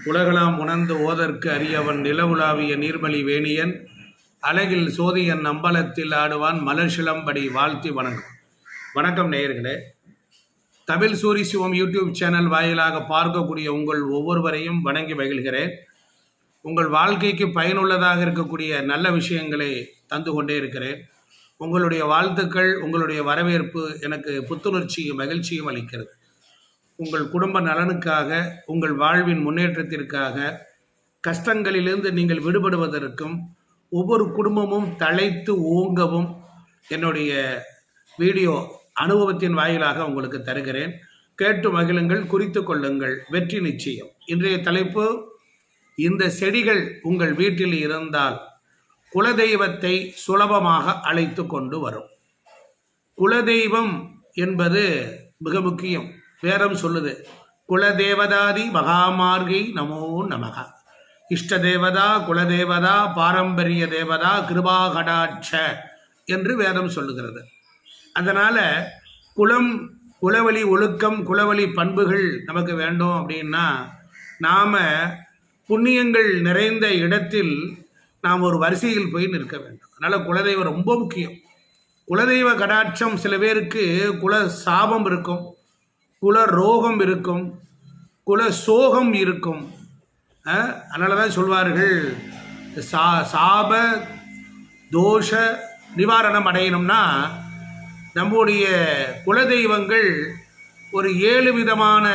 உலகலாம் உணர்ந்து ஓதற்கு அரியவன் நிலவுலாவிய நீர்மலி வேணியன் அழகில் சோதியன் அம்பலத்தில் ஆடுவான் மலர்சிலம்படி வாழ்த்தி வணங்கும். வணக்கம் நேயர்களே. தமிழ் சூரி சிவம் யூடியூப் சேனல் வாயிலாக பார்க்கக்கூடிய உங்கள் ஒவ்வொருவரையும் வணங்கி மகிழ்கிறேன். உங்கள் வாழ்க்கைக்கு பயனுள்ளதாக இருக்கக்கூடிய நல்ல விஷயங்களை தந்து கொண்டே இருக்கிறேன். உங்களுடைய வாழ்த்துக்கள், உங்களுடைய வரவேற்பு எனக்கு புத்துணர்ச்சியும் மகிழ்ச்சியும் அளிக்கிறது. உங்கள் குடும்ப நலனுக்காக, உங்கள் வாழ்வின் முன்னேற்றத்திற்காக, கஷ்டங்களிலிருந்து நீங்கள் விடுபடுவதற்கும், ஒவ்வொரு குடும்பமும் தழைத்து ஓங்கவும் என்னுடைய வீடியோ அனுபவத்தின் வாயிலாக உங்களுக்கு தருகிறேன். கேட்டு மகிழுங்கள், குறித்து கொள்ளுங்கள், வெற்றி நிச்சயம். இன்றைய தலைப்பு, இந்த செடிகள் உங்கள் வீட்டில் இருந்தால் குலதெய்வத்தை சுலபமாக அழைத்து கொண்டு வரும். குலதெய்வம் என்பது மிக முக்கியம். வேதம் சொல்லுது, குலதேவதாதி மகாமார்கை நமோ நமக. இஷ்ட தேவதா, குலதேவதா, பாரம்பரிய தேவதா, கிருபாகடாட்ச என்று வேதம் சொல்லுகிறது. அதனால் குலவழி ஒழுக்கம், குலவழி பண்புகள் நமக்கு வேண்டும். அப்படின்னா நாம் புண்ணியங்கள் நிறைந்த இடத்தில் நாம் ஒரு வரிசையில் போய் நிற்க வேண்டும். அதனால் குலதெய்வம் ரொம்ப முக்கியம். குலதெய்வ கடாட்சம் சில பேருக்கு குல சாபம் இருக்கும், குல ரோகம் இருக்கும், குல சோகம் இருக்கும். அதனால தான் சொல்வார்கள், சாப தோஷ நிவாரணம் அடையணும்னா நம்முடைய குலதெய்வங்கள் ஒரு 7 விதமான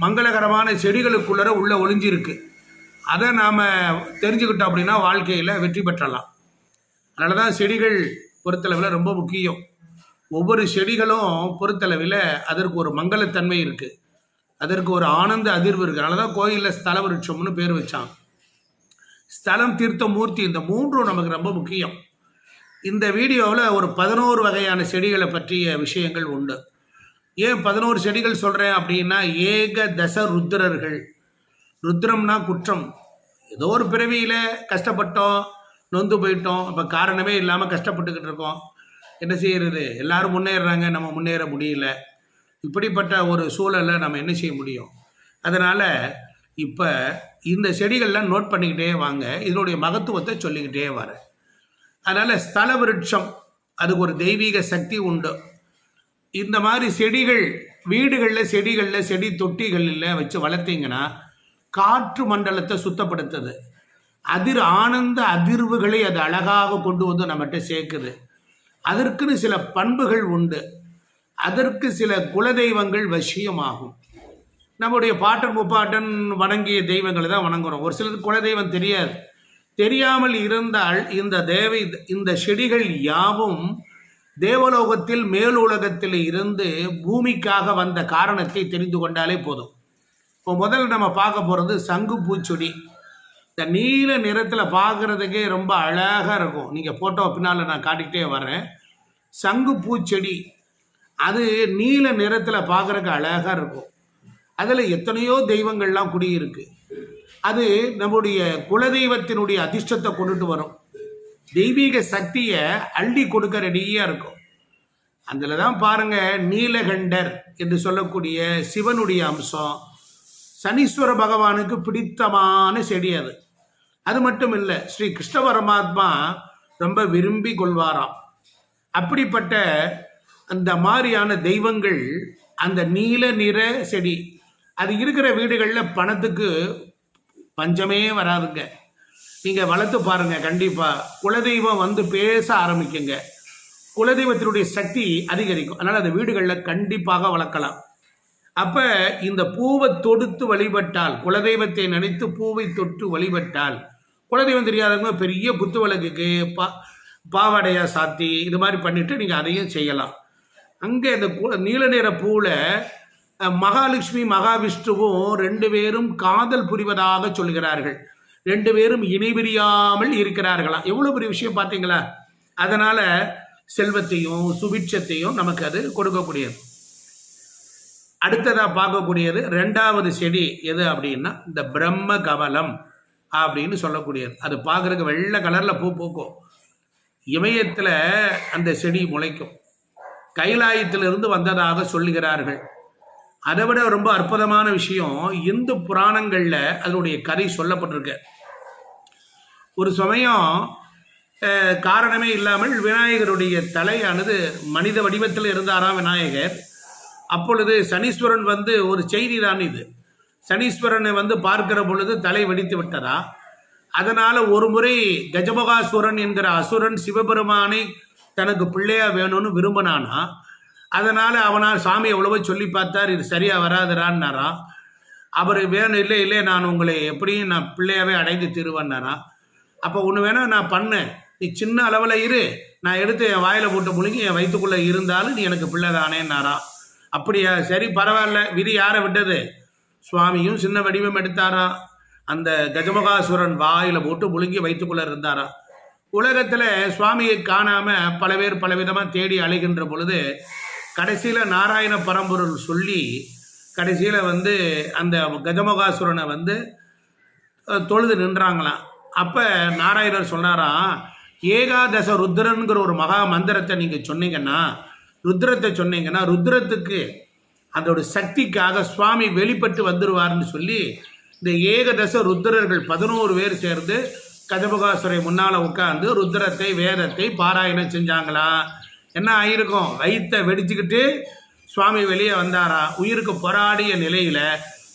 மங்களகரமான செடிகளுக்குள்ளர உள்ள ஒளிஞ்சிருக்கு. அதை நாம் தெரிஞ்சுக்கிட்டோம் அப்படின்னா வாழ்க்கையில் வெற்றி பெற்றலாம். அதனால தான் செடிகள் பொறுத்தளவில் ரொம்ப முக்கியம். ஒவ்வொரு செடிகளும் பொறுத்தளவில் அதற்கு ஒரு மங்களத்தன்மை இருக்குது, அதற்கு ஒரு ஆனந்த அதிர்வு இருக்குது. அதனால தான் கோயிலில் ஸ்தல விருட்சம்னு பேர் வச்சான். ஸ்தலம், தீர்த்த, மூர்த்தி, இந்த மூன்றும் நமக்கு ரொம்ப முக்கியம். இந்த வீடியோவில் ஒரு 11 வகையான செடிகளை பற்றிய விஷயங்கள் உண்டு. ஏன் 11 செடிகள் சொல்கிறேன் அப்படின்னா, ஏக தச ருத்ரர்கள். ருத்ரம்னா குற்றம். ஏதோ ஒரு பிறவியில் கஷ்டப்பட்டோம், நொந்து போயிட்டோம், இப்போ காரணமே இல்லாமல் கஷ்டப்பட்டுக்கிட்டு இருக்கோம். என்ன செய்கிறது? எல்லாரும் முன்னேறுறாங்க, நம்ம முன்னேற முடியல. இப்படிப்பட்ட ஒரு சூழலை நம்ம என்ன செய்ய முடியும்? அதனால் இப்போ இந்த செடிகள்லாம் நோட் பண்ணிக்கிட்டே வாங்க, இதனுடைய மகத்துவத்தை சொல்லிக்கிட்டே வரேன். அதனால் ஸ்தல விருட்சம், அதுக்கு ஒரு தெய்வீக சக்தி உண்டு. இந்த மாதிரி செடிகள் வீடுகளில், செடி தொட்டிகளில் வச்சு வளர்த்திங்கன்னா காற்று மண்டலத்தை சுத்தப்படுத்துது. ஆனந்த அதிர்வுகளை அது அழகாக கொண்டு வந்து நம்மகிட்ட சேர்க்குது. அதற்குன்னு சில பண்புகள் உண்டு, அதற்கு சில குலதெய்வங்கள் வசியமாகும். நம்முடைய பாட்டன் முப்பாட்டன் வணங்கிய தெய்வங்களை தான் வணங்குறோம். ஒரு சிலருக்கு குலதெய்வம் தெரியாது. தெரியாமல் இருந்தால் இந்த செடிகள் யாவும் தேவலோகத்தில், மேலுலகத்தில் இருந்து பூமிக்காக வந்த காரணத்தை தெரிந்து கொண்டாலே போதும். இப்போ முதல்ல நம்ம பார்க்க போகிறது சங்கு பூச்செடி. இந்த நீல நிறத்தில் பார்க்குறதுக்கே ரொம்ப அழகாக இருக்கும். நீங்கள் ஃபோட்டோ பின்னால் நான் காட்டிக்கிட்டே வரேன். சங்கு பூச்செடி அது நீல நிறத்தில் பார்க்குறதுக்கு அழகாக இருக்கும். அதில் எத்தனையோ தெய்வங்கள்லாம் குடியிருக்கு. அது நம்முடைய குலதெய்வத்தினுடைய அதிர்ஷ்டத்தை கொண்டுட்டு வரும். தெய்வீக சக்தியை அள்ளி கொடுக்க ரெடியாக இருக்கும். அதில் தான் பாருங்கள், நீலகண்டர் என்று சொல்லக்கூடிய சிவனுடைய அம்சம், சனீஸ்வர பகவானுக்கு பிடித்தமான செடி அது. அது மட்டும் இல்லை, ஸ்ரீ கிருஷ்ண பரமாத்மா ரொம்ப விரும்பி கொள்வாராம். அப்படிப்பட்ட அந்த மாதிரியான தெய்வங்கள், அந்த நீல நிற செடி அது இருக்கிற வீடுகளில் பணத்துக்கு பஞ்சமே வராதுங்க. நீங்கள் வளர்த்து பாருங்கள், கண்டிப்பாக குலதெய்வம் வந்து பேச ஆரம்பிக்குங்க. குலதெய்வத்தினுடைய சக்தி அதிகரிக்கும். அதனால் அந்த வீடுகளில் கண்டிப்பாக வளர்க்கலாம். அப்போ இந்த பூவை தொடுத்து வழிபட்டால், குலதெய்வத்தை நினைத்து பூவை தொட்டு வழிபட்டால், குலதெய்வம் தெரியாதவங்க பெரிய குத்து விளக்குக்கு பாவாடையாக சாத்தி இது மாதிரி பண்ணிவிட்டு நீங்கள் அதையும் செய்யலாம். அங்கே இந்த நீல நிற பூவில் மகாலட்சுமி மகாவிஷ்ணுவும் 2 பேரும் காதல் புரிவதாக சொல்கிறார்கள். 2 பேரும் இணைபிரியாமல் இருக்கிறார்களாம். எவ்வளோ பெரிய விஷயம் பார்த்தீங்களா? அதனால் செல்வத்தையும் சுபிட்சத்தையும் நமக்கு அது கொடுக்கக்கூடியது. அடுத்ததாக பார்க்கக்கூடியது 2வது செடி எது அப்படின்னா, இந்த பிரம்ம கமலம் அப்படின்னு சொல்லக்கூடியது. அது பார்க்குறதுக்கு வெள்ளை கலரில் பூ பூக்கும். இமயத்தில் அந்த செடி முளைக்கும். கைலாயத்திலிருந்து வந்ததாக சொல்லுகிறார்கள். அதை விட ரொம்ப அற்புதமான விஷயம் இந்து புராணங்களில் அதனுடைய கதை சொல்லப்பட்டிருக்கு. ஒரு சமயம் காரணமே இல்லாமல் விநாயகருடைய தலையானது மனித வடிவத்தில் இருந்தாராம் விநாயகர். அப்பொழுது சனீஸ்வரன் வந்து ஒரு செய்தி தான் இது. சனீஸ்வரனை வந்து பார்க்கிற பொழுது தலை வெடித்து விட்டதா. அதனால் ஒரு முறை கஜமுகாசுரன் என்கிற அசுரன் சிவபெருமானை தனக்கு பிள்ளையா வேணும்னு விரும்பினானா. அதனால் அவனால் சாமி எவ்வளவோ சொல்லி பார்த்தார், இது சரியாக வராதுறான்னாரா. அவர் வேணும், இல்லை இல்லை நான் உங்களை எப்படியும் நான் பிள்ளையாவே அடைந்து தீருவேன்னாரா. அப்போ ஒன்று வேணால் நான் பண்ணேன், நீ சின்ன அளவில் இரு, நான் எடுத்து என் வாயில் போட்டு முழுங்கி என் வயிற்றுக்குள்ளே இருந்தாலும் நீ எனக்கு பிள்ளை தானேன்னாரா. அப்படியா, சரி பரவாயில்ல, விதி யாரை விட்டது? சுவாமியும் சின்ன வடிவம் எடுத்தாரா, அந்த கஜமுகாசுரன் வாயில் போட்டு முழுங்கி வயிற்றுக்குள்ளே இருந்தாரா. உலகத்தில் சுவாமியை காணாமல் பல பேர் பலவிதமாக தேடி அழைகின்ற பொழுது கடைசியில் நாராயண பரம்பொருள் சொல்லி கடைசியில் வந்து அந்த கஜமுகாசுரனை வந்து தொழுது நின்றாங்களாம். அப்போ நாராயணர் சொன்னாராம், ஏகாதச ருத்ரன்கிற ஒரு மகா மந்திரத்தை நீங்கள் சொன்னீங்கன்னா, ருத்ரத்தை சொன்னீங்கன்னா ருத்ரத்துக்கு அதோட சக்திக்காக சுவாமி வெளிப்பட்டு வந்துடுவார்னு சொல்லி இந்த ஏகதச ருத்ரர்கள் 11 பேர் சேர்ந்து கஜமுகாசுரை முன்னால் உட்காந்து ருத்ரத்தை வேதத்தை பாராயணம் செஞ்சாங்களாம். என்ன ஆயிருக்கும்? வயிற்றை வெடிச்சுக்கிட்டு சுவாமி வெளியே வந்தாரா. உயிருக்கு போராடிய நிலையில்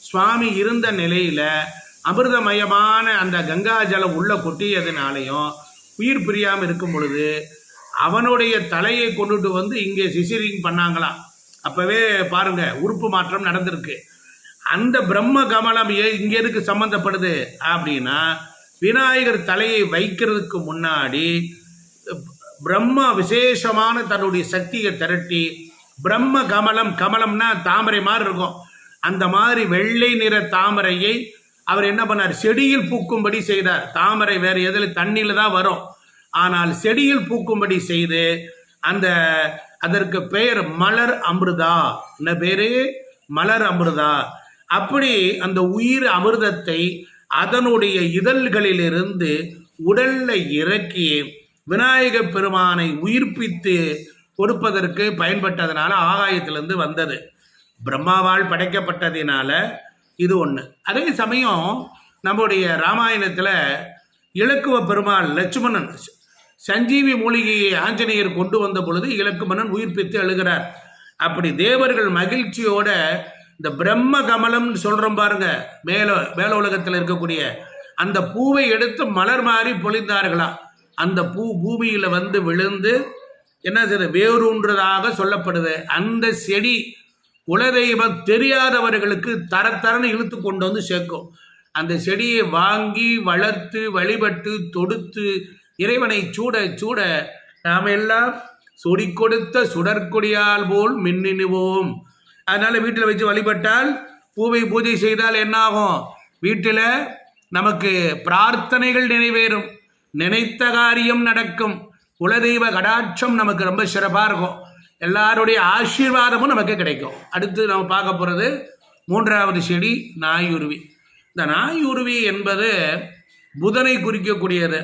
சுவாமி இருந்த நிலையில் அமிர்தமயமான அந்த கங்கா ஜலம் உள்ள கொட்டியதுனாலையும் உயிர் பிரியாமல் இருக்கும் பொழுது அவனுடைய தலையை கொண்டுட்டு வந்து இங்கே சிசிரிங் பண்ணாங்களாம். அப்போவே பாருங்க உறுப்பு மாற்றம் நடந்திருக்கு. அந்த பிரம்ம கமலம் இங்கே எதுக்கு சம்மந்தப்படுது அப்படின்னா, விநாயகர் தலையை வைக்கிறதுக்கு முன்னாடி பிரம்ம விசேஷமான தன்னுடைய சக்தியை திரட்டி பிரம்ம கமலம், கமலம்னா தாமரை மாதிரி இருக்கும், அந்த மாதிரி வெள்ளை நிற தாமரையை அவர் என்ன பண்ணார், செடியில் பூக்கும்படி செய்தார். தாமரை வேறு எதில் தண்ணியில் தான் வரும், ஆனால் செடியில் பூக்கும்படி செய்து அதற்கு பெயர் மலர் அமிர்தா. என்ன பேரு? மலர் அமிர்தா. அப்படி அந்த உயிர் அமிர்தத்தை அதனுடைய இதழ்களிலிருந்து உடல்ல இறக்கி விநாயக பெருமானை உயிர்ப்பித்து கொடுப்பதற்கு பயன்பட்டதுனால ஆகாயத்திலிருந்து வந்தது. பிரம்மாவால் படைக்கப்பட்டதினால இது ஒன்று. அதே சமயம் நம்முடைய ராமாயணத்தில் இலக்குவ பெருமாள் லட்சுமணன் சஞ்சீவி மூலிகையை ஆஞ்சநேயர் கொண்டு வந்த பொழுது இலக்குமணன் உயிர்ப்பித்து எழுகிறார். அப்படி தேவர்கள் மகிழ்ச்சியோட இந்த பிரம்ம கமலம்னு சொல்கிறோம் பாருங்க, மேல உலகத்தில் இருக்கக்கூடிய அந்த பூவை எடுத்து மலர் மாறி பொழிந்தார்களாம். அந்த பூ பூமியில் வந்து விழுந்து என்ன செய்யுது, வேரூன்றதாக சொல்லப்படுது. அந்த செடி குலதெய்வம் தெரியாதவர்களுக்கு தரத்தரன்னு இழுத்து கொண்டு வந்து சேர்க்கும். அந்த செடியை வாங்கி வளர்த்து வழிபட்டு தொடுத்து இறைவனை சூட சூட நாம் எல்லாம் சுடி கொடுத்த சுடற்கொடியால் போல் மின்னினுவோம். அதனால் வீட்டில் வச்சு வழிபட்டால், பூவை பூஜை செய்தால் என்னாகும், வீட்டில் நமக்கு பிரார்த்தனைகள் நிறைவேறும், நினைத்த காரியம் நடக்கும், குலதெய்வ கடாட்சம் நமக்கு ரொம்ப சிறப்பாக இருக்கும், எல்லாருடைய ஆசீர்வாதமும் நமக்கு கிடைக்கும். அடுத்து நம்ம பார்க்க போகிறது 3வது செடி நாயுருவி. இந்த நாயுருவி என்பது புதனை குறிக்கக்கூடியது.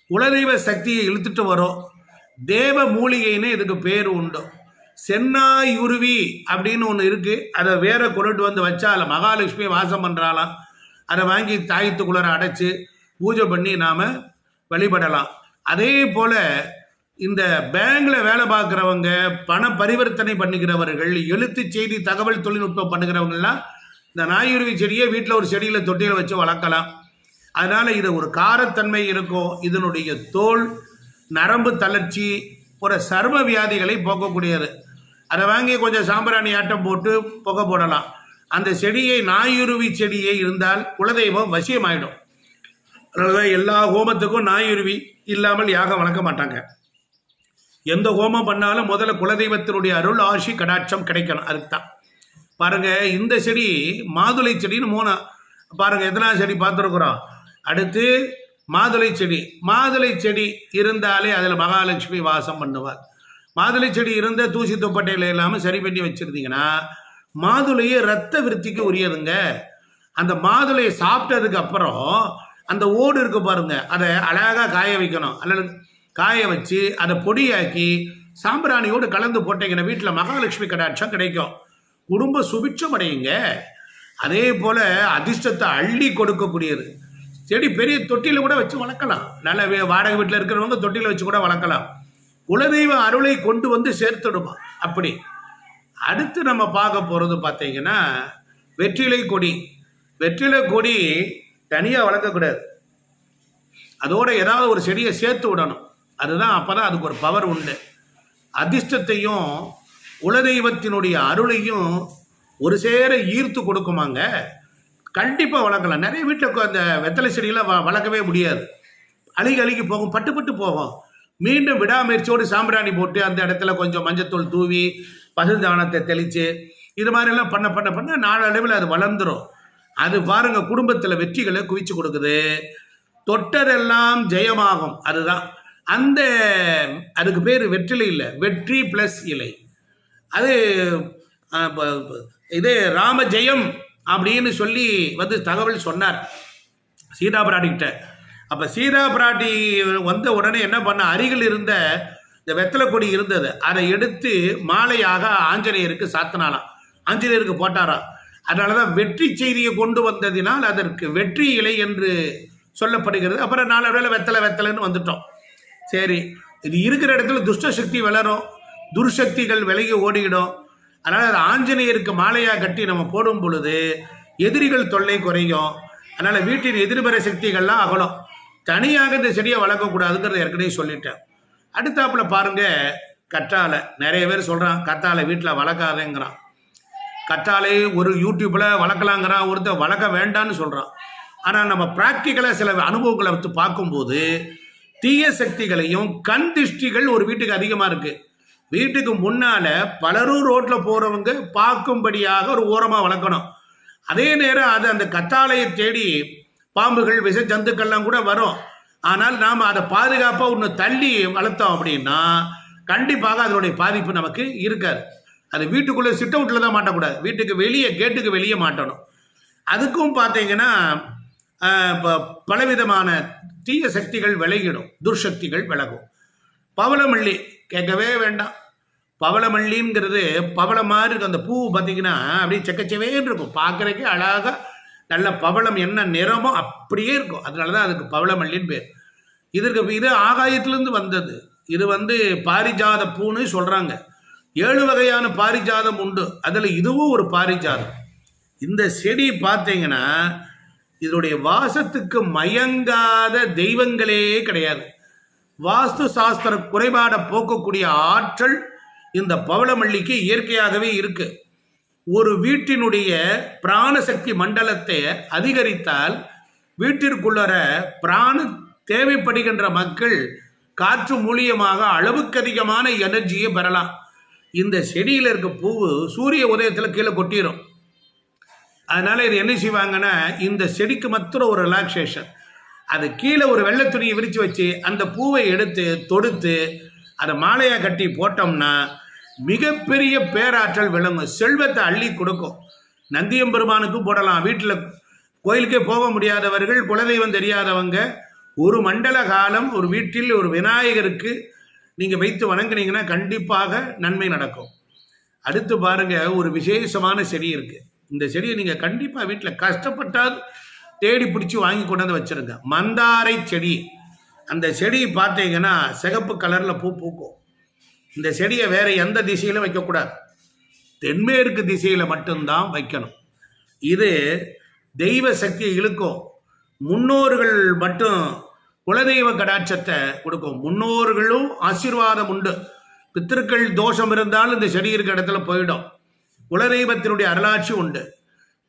குலதெய்வ சக்தியை இழுத்துட்டு வரும். தேவ மூலிகைன்னு இதுக்கு பேர் உண்டு. சென்னாயுருவி அப்படின்னு ஒன்று இருக்குது. அதை வேற கொண்டுட்டு வந்து வச்சால மகாலட்சுமி வாசம் பண்ணுறாலாம். அதை வாங்கி தாயத்துக்குள்ளே அடைச்சி பூஜை பண்ணி நாம் வழிபடலாம். அதே போல் இந்த பேங்கில் வேலை பார்க்குறவங்க, பண பரிவர்த்தனை பண்ணிக்கிறவர்கள், எழுத்து செய்தி தகவல் தொழில்நுட்பம் பண்ணுகிறவங்கலாம் இந்த நாயுருவி செடியை வீட்டில் ஒரு செடியில் தொட்டியில் வச்சு வளர்க்கலாம். அதனால் இது ஒரு காரத்தன்மை இருக்கும். இதனுடைய தோல் நரம்பு தளர்ச்சி, ஒரு சர்ம வியாதிகளை போக்கக்கூடியது. அதை வாங்கி கொஞ்சம் சாம்பிராணி ஆட்டம் போட்டு புகை போடலாம். அந்த செடியை, நாயுருவி செடியை இருந்தால் குலதெய்வம் வசியமாயிடும். அதனால எல்லா ஹோமத்துக்கும் நாயுருவி இல்லாமல் யாகம் வளர்க்க மாட்டாங்க. எந்த ஹோமம் பண்ணாலும் முதல்ல குலதெய்வத்தினுடைய அருள் ஆசி கடாட்சம் கிடைக்கணும். அதுக்கு தான் பாருங்கள், இந்த செடி மாதுளை செடின்னு 3 பாருங்கள், எத்தனை செடி பார்த்துருக்குறோம். அடுத்து மாதுளை செடி. மாதுளை செடி இருந்தாலே அதில் மகாலட்சுமி வாசம் பண்ணுவார். மாதுளை செடி இருந்த தூசி துப்பட்டையில் இல்லாமல் சரி பண்ணி வச்சுருந்தீங்கன்னா மாதுளையை இரத்த விருத்திக்கு உரியதுங்க. அந்த மாதுளையை சாப்பிட்டதுக்கு அப்புறம் அந்த ஓடு இருக்கு பாருங்க, அதை அழகாக காய வைக்கணும். அல்லது காய வச்சு அதை பொடியாக்கி சாம்பிராணியோடு கலந்து போட்டீங்கன்னா வீட்டில் மகாலட்சுமி கடாட்சம் கிடைக்கும். குடும்ப சுபிட்சம் அடையுங்க. அதே போல் அதிர்ஷ்டத்தை அள்ளி கொடுக்கக்கூடியது. செடி பெரிய தொட்டியில் கூட வச்சு வளர்க்கலாம். நல்ல வாடகை வீட்டில் இருக்கிறவங்க தொட்டியில் வச்சு கூட வளர்க்கலாம். குலதெய்வ அருளை கொண்டு வந்து சேர்த்துடுமா. அப்படி அடுத்து நம்ம பார்க்க போகிறது பார்த்தீங்கன்னா வெற்றிலை கொடி. வெற்றிலை கொடி தனியாக வளர்க்கக்கூடாது, அதோட ஏதாவது ஒரு செடியை சேர்த்து விடணும். அதுதான் அப்போ தான் அதுக்கு ஒரு பவர் உண்டு. அதிர்ஷ்டத்தையும் குலதெய்வத்தினுடைய அருளையும் ஒரு சேர ஈர்த்து கொடுக்குமாங்க. கண்டிப்பாக வளர்க்கலாம். நிறைய வீட்டில் அந்த வெத்தலை செடியெல்லாம் வளர்க்கவே முடியாது, அழுகி போகும், பட்டு போகும். மீண்டும் விடாமுயற்சியோடு சாம்பிராணி போட்டு அந்த இடத்துல கொஞ்சம் மஞ்சத்தூள் தூவி பசுந்தானத்தை தெளித்து இது மாதிரிலாம் பண்ண நாளடைவில் அது வளர்ந்துடும். அது பாருங்கள் குடும்பத்தில் வெற்றிகளை குவிச்சு கொடுக்குது. தொட்டதெல்லாம் ஜெயமாகும். அதுதான் அதுக்கு பேர் வெற்றிலை இல்லை, வெற்றி ப்ளஸ் இலை. அது இது ராம ஜெயம் அப்படின்னு சொல்லி வந்து தகவல் சொன்னார் சீதா பிராட்டிக்கிட்ட. அப்போ சீதா பிராட்டி வந்த உடனே என்ன பண்ண, அருகில் இருந்த இந்த வெத்தலை கொடி இருந்தது, அதை எடுத்து மாலையாக ஆஞ்சநேயருக்கு சாத்தினாலாம், ஆஞ்சநேயருக்கு போட்டாராம். அதனால தான் வெற்றி செய்தியை கொண்டு வந்ததினால் அதற்கு வெற்றி இலை என்று சொல்லப்படுகிறது. அப்புறம் நாளடைவில் வெத்தலைன்னு வந்துட்டோம். சரி, இது இருக்கிற இடத்துல துஷ்ட சக்தி வளரும், துர்சக்திகள் விலகி ஓடிடும். அதனால் அது ஆஞ்சநேயருக்கு மாலையாக கட்டி நம்ம போடும் பொழுது எதிரிகள் தொல்லை குறையும். அதனால் வீட்டின் எதிர்மறை சக்திகள்லாம் அகலும். தனியாக இந்த செடியை வளர்க்கக்கூடாதுங்கிறத ஏற்கனவே சொல்லிட்டேன். அடுத்தாப்புல பாருங்க கற்றாழை. நிறைய பேர் சொல்கிறான் கற்றாழை வீட்டில் வளர்க்காதேங்கிறான். கற்றாழை ஒரு யூடியூப்பில் வளர்க்கலாங்கிறான், ஒருத்தர் வளர்க்க வேண்டான்னு சொல்கிறான். ஆனால் நம்ம ப்ராக்டிக்கலாக சில அனுபவங்களை வச்சு பார்க்கும்போது தீய சக்திகளையும் கண் திருஷ்டிகள் ஒரு வீட்டுக்கு அதிகமாக இருக்குது. வீட்டுக்கு முன்னால் பலரும் ரோட்டில் போகிறவங்க பார்க்கும்படியாக ஒரு ஓரமாக வளர்க்கணும். அதே நேரம் அது அந்த கற்றாழையை தேடி பாம்புகள் விஷ ஜந்துக்கள்லாம் கூட வரும். ஆனால் நாம் அதை பாதுகாப்பாக ஒன்று தள்ளி வளர்த்தோம் அப்படின்னா கண்டிப்பாக அதனுடைய பாதிப்பு நமக்கு இருக்காது. அது வீட்டுக்குள்ளே சிட் அவுட்டில் தான் மாட்டக்கூடாது, வீட்டுக்கு வெளியே கேட்டுக்கு வெளியே மாட்டணும். அதுக்கும் பார்த்தீங்கன்னா பலவிதமான தீய சக்திகள் விலகிடும், துர்சக்திகள் விலகும். பவளமல்லி கேட்கவே வேண்டாம். பவளமல்லிங்கிறது பவளம் மாதிரி இருக்கும். அந்த பூ பார்த்தீங்கன்னா அப்படியே செக்கச்சவேன்னு இருக்கும், பார்க்குறதுக்கே அழகாக நல்ல பவளம் என்ன நிறமோ அப்படியே இருக்கும். அதனால தான் அதுக்கு பவளமல்லின்னு பேர். இது ஆகாயத்திலேருந்து வந்தது. இது பாரிஜாத பூன்னு சொல்கிறாங்க. 7 வகையான பாரிஜாதம் உண்டு, அதில் இதுவும் ஒரு பாரிஜாதம். இந்த செடி பார்த்தீங்கன்னா இதனுடைய வாசத்துக்கு மயங்காத தெய்வங்களே கிடையாது. வாஸ்து சாஸ்திர குறைபாடை போக்கக்கூடிய ஆற்றல் இந்த பவளமல்லிக்கு இயற்கையாகவே இருக்கு. ஒரு வீட்டினுடைய பிராணசக்தி மண்டலத்தை அதிகரித்தால் வீட்டிற்குள்ளர பிராண தேவைப்படுகின்ற மக்கள் காற்று மூலியமாக அளவுக்கு அதிகமான எனர்ஜியை பெறலாம். இந்த செடியில் இருக்க பூவு சூரிய உதயத்தில் கீழே கொட்டிடும். அதனால் இது என்ன செய்வாங்கன்னா இந்த செடிக்கு மாத்திரம் ஒரு ரிலாக்ஸேஷன், அது கீழே ஒரு வெள்ளை துணியை விரித்து வச்சு அந்த பூவை எடுத்து தொடுத்து அதை மாலையாக கட்டி போட்டோம்னா மிகப்பெரிய பேராற்றல் விளங்கும், செல்வத்தை அள்ளி கொடுக்கும். நந்தியம்பெருமானுக்கும் போடலாம். வீட்டில் கோயிலுக்கே போக முடியாதவர்கள், குலதெய்வம் தெரியாதவங்க ஒரு மண்டல காலம் ஒரு வீட்டில் ஒரு விநாயகருக்கு நீங்கள் வைத்து வணங்குனீங்கன்னா கண்டிப்பாக நன்மை நடக்கும். அடுத்து பாருங்க, ஒரு விசேஷமான செடி இருக்குது. இந்த செடியை நீங்கள் கண்டிப்பாக வீட்டில் கஷ்டப்பட்டால் தேடி பிடிச்சி வாங்கி கொண்டு வந்து வச்சுருங்க. மந்தாரை செடி. அந்த செடி பார்த்தீங்கன்னா சிகப்பு கலரில் பூ பூக்கும். இந்த செடியை வேறு எந்த திசையிலும் வைக்கக்கூடாது, தென்மேற்கு திசையில் மட்டும்தான் வைக்கணும். இது தெய்வ சக்தியை இழுக்கும். முன்னோர்கள் மட்டும் குலதெய்வ கடாட்சத்தை கொடுக்கும். முன்னோர்களும் ஆசீர்வாதம் உண்டு. பித்திருக்கள் தோஷம் இருந்தாலும் இந்த செடி இருக்கிற இடத்துல போயிடும். குலதெய்வத்தினுடைய அருளாட்சி உண்டு.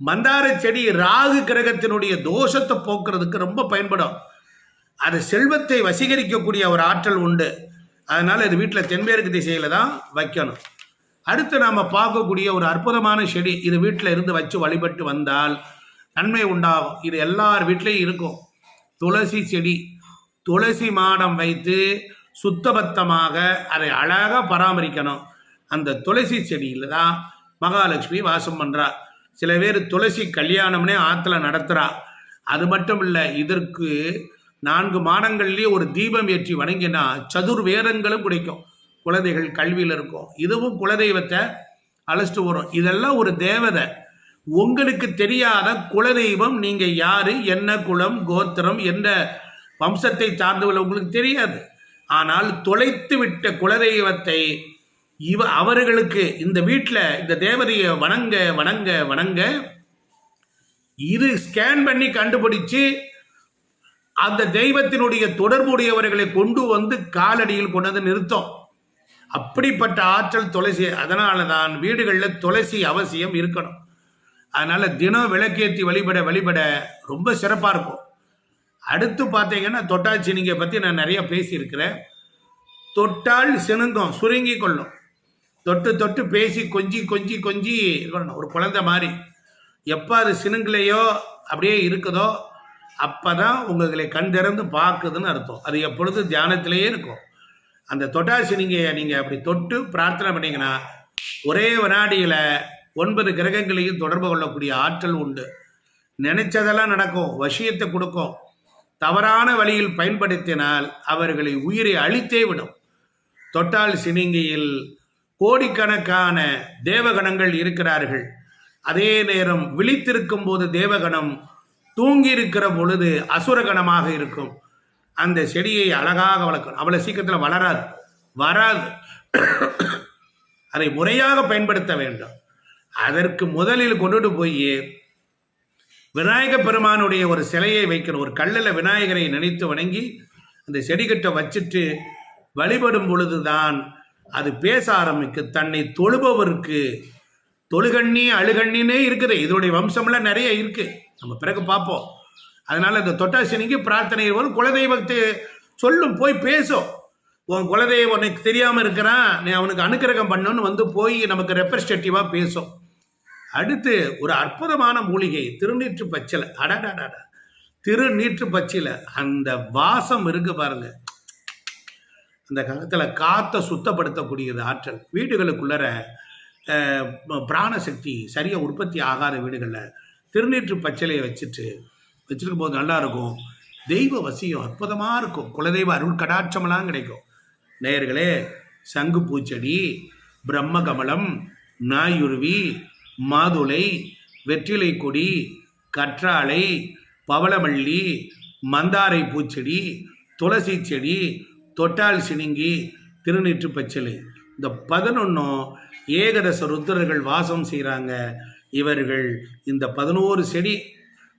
மந்தார செடி ராகு கிரகத்தினுடைய தோஷத்தை போக்குறதுக்கு ரொம்ப பயன்படும். அது செல்வத்தை வசீகரிக்கக்கூடிய ஒரு ஆற்றல் உண்டு. அதனால் இது வீட்டில் தென்மேற்கு திசையில் தான் வைக்கணும். அடுத்து நாம் பார்க்கக்கூடிய ஒரு அற்புதமான செடி, இது வீட்டில் இருந்து வச்சு வழிபட்டு வந்தால் நன்மை உண்டாகும். இது எல்லார் வீட்லேயும் இருக்கும். துளசி செடி. துளசி மாடம் வைத்து சுத்தபத்தமாக அதை அழகாக பராமரிக்கணும். அந்த துளசி செடியில் தான் மகாலட்சுமி வாசம் பண்ணுறா. சில பேர் துளசி கல்யாணம்னே ஆற்றுல நடத்துகிறா. அது மட்டும் இல்லை, இதற்கு 4 மாதங்கள்லேயே ஒரு தீபம் ஏற்றி வணங்கினா சதுர் வேதங்களும் கிடைக்கும். குழந்தைகள் கல்வியில் இருக்கும். இதுவும் குலதெய்வத்தை அழைச்சிட்டு வரும். இதெல்லாம் ஒரு தேவதை. உங்களுக்கு தெரியாத குலதெய்வம் நீங்கள் யார், என்ன குலம், கோத்திரம், எந்த வம்சத்தை சார்ந்தவர்கள் உங்களுக்கு தெரியாது. ஆனால் தொலைத்து விட்ட குலதெய்வத்தை அவர்களுக்கு இந்த வீட்டில் இந்த தேவதையை வணங்க வணங்க வணங்க இது ஸ்கேன் பண்ணி கண்டுபிடிச்சு அந்த தெய்வத்தினுடைய தொடர்புடையவர்களை கொண்டு வந்து காலடியில் கொண்டு வந்து நிறுத்தும். அப்படிப்பட்ட ஆற்றல் துளசி. அதனால தான் வீடுகளில் துளசி அவசியம் இருக்கணும். அதனால தினம் விளக்கேற்றி வழிபட ரொம்ப சிறப்பாக இருக்கும். அடுத்து பார்த்தீங்கன்னா தொட்டால் சினிங்கை பற்றி நான் நிறைய பேசியிருக்கிறேன். தொட்டால் சினுங்கும், சுருங்கி கொள்ளும். தொட்டு பேசி கொஞ்சி இருக்கணும், ஒரு குழந்தை மாதிரி. எப்போ அது சினுங்கலையோ அப்படியே இருக்குதோ அப்போ தான் உங்களை கண் திறந்து பார்க்குதுன்னு அர்த்தம். அது எப்பொழுது தியானத்திலேயே இருக்கும். அந்த தொட்டால் சினிங்கையை நீங்கள் அப்படி தொட்டு பிரார்த்தனை பண்ணிங்கன்னா ஒரே வினாடியில் 9 கிரகங்களையும் தொடர்பு கொள்ளக்கூடிய ஆற்றல் உண்டு. நினைச்சதெல்லாம் நடக்கும், வசியத்தை கொடுக்கும். தவறான வழியில் பயன்படுத்தினால் அவர்களை உயிரை அழித்தே விடும். தொட்டால் சினிங்கையில் கோடிக்கணக்கான தேவகணங்கள் இருக்கிறார்கள். அதே நேரம் விழித்திருக்கும் போது தேவகணம், தூங்கி இருக்கிற பொழுது அசுரகணமாக இருக்கும். அந்த செடியை அழகாக வளர்க்கணும். அவ்வளோ சீக்கிரத்தில் வராது. அதை முறையாக பயன்படுத்த வேண்டும். அதற்கு முதலில் கொண்டுட்டு போய் விநாயக பெருமானுடைய ஒரு சிலையை வைக்கணும். ஒரு கல்லில் விநாயகரை நினைத்து வணங்கி அந்த செடிகிட்ட வச்சுட்டு வழிபடும் பொழுதுதான் அது பேச ஆரம்பிக்கு. தன்னை தொழுபவருக்கு தொழுகண்ணி அழுகண்ணினே இருக்குது. இதனுடைய வம்சம்லாம் நிறைய இருக்கு, நம்ம பிறகு பார்ப்போம். அதனால இந்த தொட்டாசினிக்கு பிரார்த்தனை வரும். குலதெய்வத்தை சொல்லும், போய் பேசும். உன் குலதெய்வம் உனக்கு தெரியாமல் இருக்கிறான், நீ அவனுக்கு அனுக்கிரகம் பண்ணணும்னு வந்து போய் நமக்கு ரெப்ரஸன்டேட்டிவாக பேசும். அடுத்து ஒரு அற்புதமான மூலிகை திருநீற்று பச்சிலை. அடடாடா, திருநீற்று பச்சிலை அந்த வாசம் இருக்கு பாருங்க. அந்த காலத்தில் காற்றை சுத்தப்படுத்தக்கூடியது ஆற்றல். வீடுகளுக்குள்ளற பிராணசக்தி சரியாக உற்பத்தி ஆகாத வீடுகளில் திருநீற்று பச்சிலையை வச்சுருக்கும் போது நல்லாயிருக்கும். தெய்வ வசியம் அற்புதமாக இருக்கும். குலதெய்வ அருள் கடாட்சமெல்லாம் கிடைக்கும். நேயர்களே, சங்கு பூச்செடி, பிரம்ம கமலம், நாயுருவி, மாதுளை, வெற்றிலை கொடி, கற்றாழை, பவளமல்லி, மந்தாரை பூச்செடி, துளசி செடி, தொட்டால் சினிங்கி, திருநீற்று பச்சிலை, இந்த 11 ஏகதச ருத்ரர்கள் வாசம் செய்கிறாங்க. இவர்கள் இந்த 11 செடி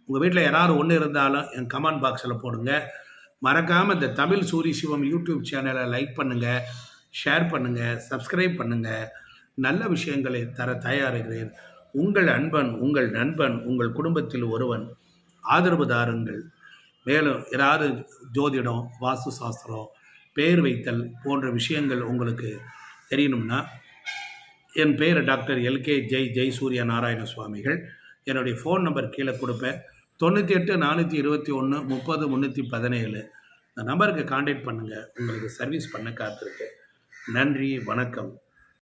உங்கள் வீட்டில் யாராவது ஒன்று இருந்தாலும் என் கமெண்ட் பாக்ஸில் போடுங்க. மறக்காமல் இந்த தமிழ் சூரிய சிவம் யூடியூப் சேனலை லைக் பண்ணுங்கள், ஷேர் பண்ணுங்கள், சப்ஸ்கிரைப் பண்ணுங்கள். நல்ல விஷயங்களை தர தயாரிக்கிறேன். உங்கள் அன்பன், உங்கள் நண்பன், உங்கள் குடும்பத்தில் ஒருவன். ஆதரவு தாருங்கள். மேலும் ஏதாவது ஜோதிடம், வாஸ்து சாஸ்திரம், பெயர் வைத்தல் போன்ற விஷயங்கள் உங்களுக்கு தெரியணும்னா என் பெயர் டாக்டர் எல்கே ஜெயசூரிய நாராயண சுவாமிகள். என்னுடைய ஃபோன் நம்பர் கீழே கொடுப்பேன். 98 421 30 317. இந்த நம்பருக்கு கான்டாக்ட் பண்ணுங்கள். உங்களுக்கு சர்வீஸ் பண்ண காத்திருக்கேன். நன்றி, வணக்கம்.